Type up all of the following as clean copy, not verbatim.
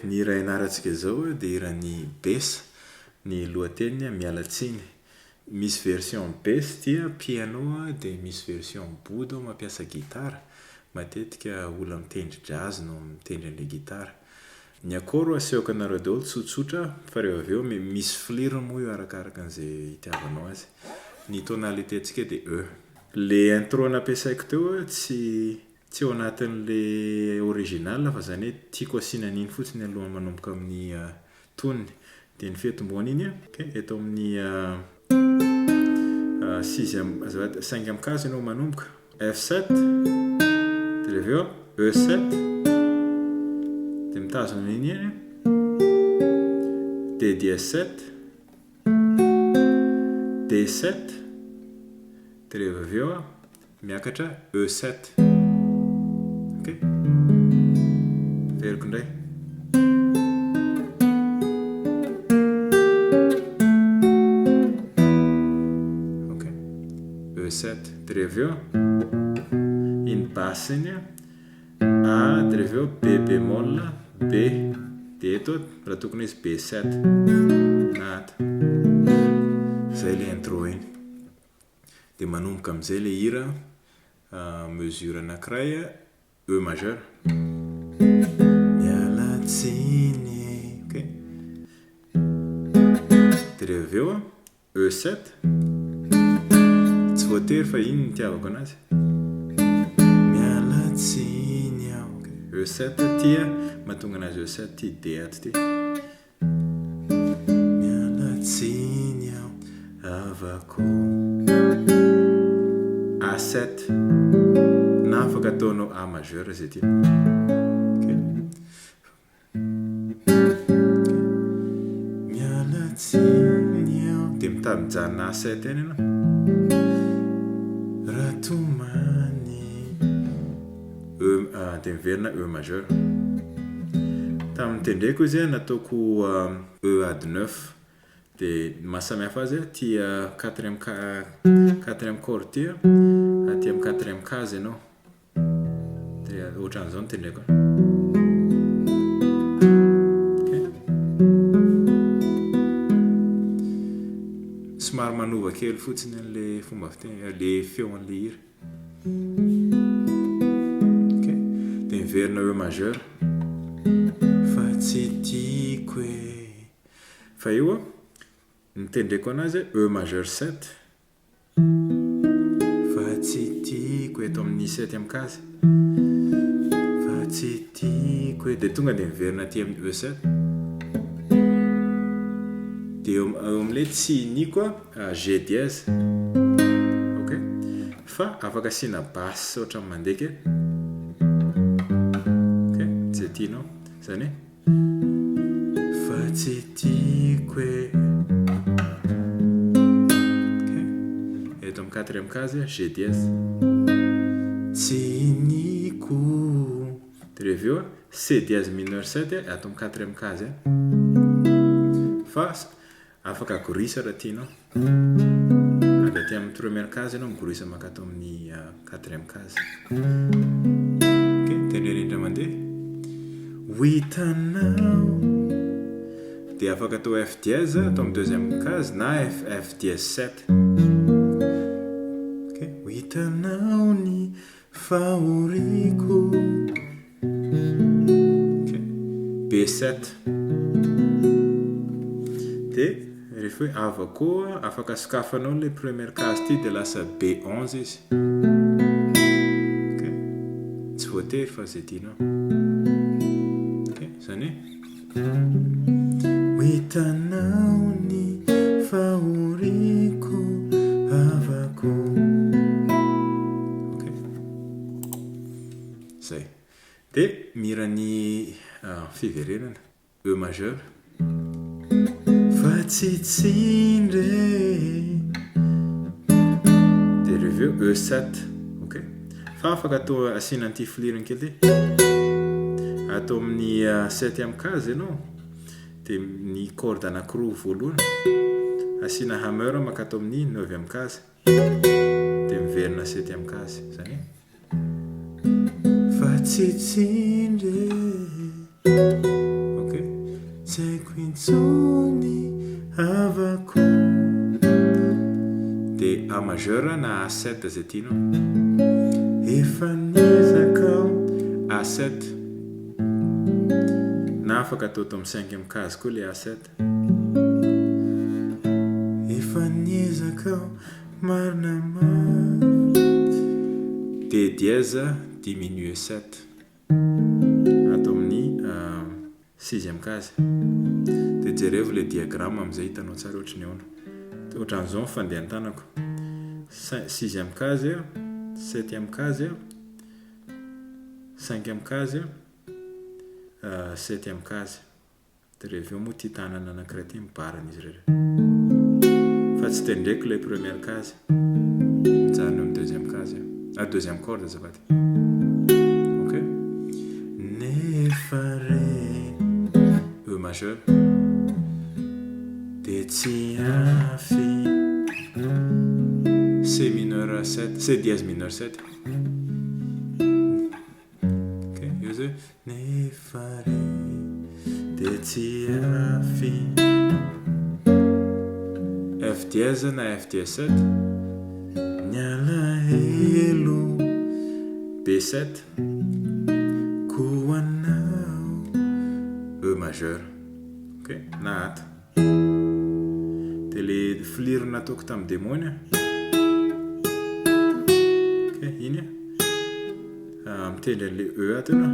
Ny raha ianaratsika zao dia irany besa ny lohateny mialatsiny. Misy version bes dia piano dia misy version boudo mampiasa gitara. Matetika olona mitendry jazz no mitendry an'ilay gitara. Ny akôro asehoko anareo daholo tsotsotra fa rehefa avy eo misy flirony moa io arakaraka an'izay itiavanao azy. Ny tonalité antsika dia E. Le intro nampiasaiko teo tsy ao anatin'le original fa zany hoe tiako asiana an'iny fotsiny aloha manomboka amin'ny toniny. Dia ny fihetom-boana iny eto amin'ny 5 amikazo ianao manomboka F7 dia avy eo E7 dia mitazona iny eny dia D7 D7 dia avy eo miakatra E7. Veriko indray E7 dia avy eo iny basse iny A dia avy eo B bémol B dia eto raha tokony izy B7 nahata. Zay le intro iny dia manomboka amin'izay le hira mesure anankiray E majeur mialatsiny dia avy eo E7 tsy voatery fa iny ny tiavako anazy mialatsiny aho E7 tia mahatonga anazy E7 ty D ato ty mialatsiny aho avako A7 na afaka ataonao A majeur zay ty mialatsiny aho dia mitamijanona A7 eny ianao ratomany dia miverina E majeur. Tamin'ny tendreko izy nataoko E-9 dia mahasamihafa azy tia 4e corde ty aty amin'ny 4e case ianao dia ohatran'izao ny tendreko. Somary manova kely fotsiny an'ilay fomba fiteny le feo an'ilay hira. Dia miverina E majeur fa tsy tiako fa io ny tendreko anazy E majeur 7 fa tsy tiako eto amin'ny 7e case fa tsy tiako dia tonga dia miverina aty amin'ny E7 dia eo amin'ilay tsy niko G dièse fa afaka asiana basse ohatra mandeka zay tianao zany fa tsy tiako eto amin'ny 4e case G dièse tsy niko dia avy eo C dièse mineur 7 ato amin'ny 4e case fa afaka gorisa raha tianao avy aty amin'ny première case ianao migorisa makato amin'ny quatrième case. Tenenindra mandeha hitanao dia afaka atao F dièse atao amin'ny deuxième case na F dièse 7. Hitanao ny fahoriko. B7 dia rehefa hoe ava koa afaka sokafanao le première case ty dia lasa B11 izy. Tsy voatery fa zay tianao. Zany hoe hitanao ny fahoriko avako. Zay dia miran'ny fiverenana E majeur fa tsy tsindre dia reveo E7. Fa afaka atao asiana anty filirana kely atao amin'ny 7e case ianao dia ny corde anankiroa voalohany asiana hammer makatao amin'ny 9e case dia miverina 7e case. Zany fa tsy tsindre tsaiko intsony avako dia A majeur na A7 zay tianao. Efa niezaka A7 na afaka atao amin'ny 5e case koa le A7. Efa niezaka marina dia dièse diminue 7 atao amin'ny 6e case. Dia jereo le diagramme amin'izay hitanao tsara ohatran'ny ahoana. Ohatran'izao ny fandehantanako 6e case 7e case 5e case 7e case dia reveo moa ty tanana anankiray ty mibarana izy rehetra fa tsy tendreko le première case mijanona amin'ny deuxième case deuxième corde azafady. Nefa re E majeur dia tsy afy C mineur 7 C dièse mineur 7. Nefa re dia tsy afy F dièse na F dièse 7 niala helo B7 koanao E majeur. Na ato dia le filirana nataoko tamin'ny démonia iny mitendry an'le E ato ianao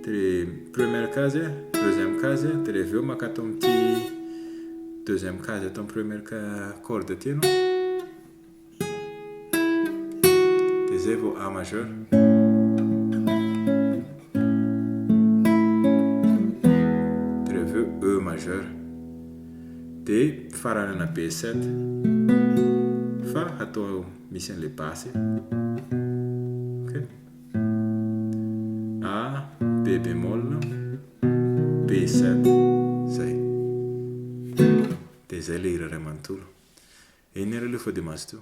dia première case deuxième case dia reveo makato amin'ity deuxième case atao amin'ny première corde ty ianao dia zay vao A majeur. E majeur dia faranana B7 fa atao misy an'le basy A B bémol B7 zay dia zay le hira ray manontolo eny ary aloha fa dia mahazo teo.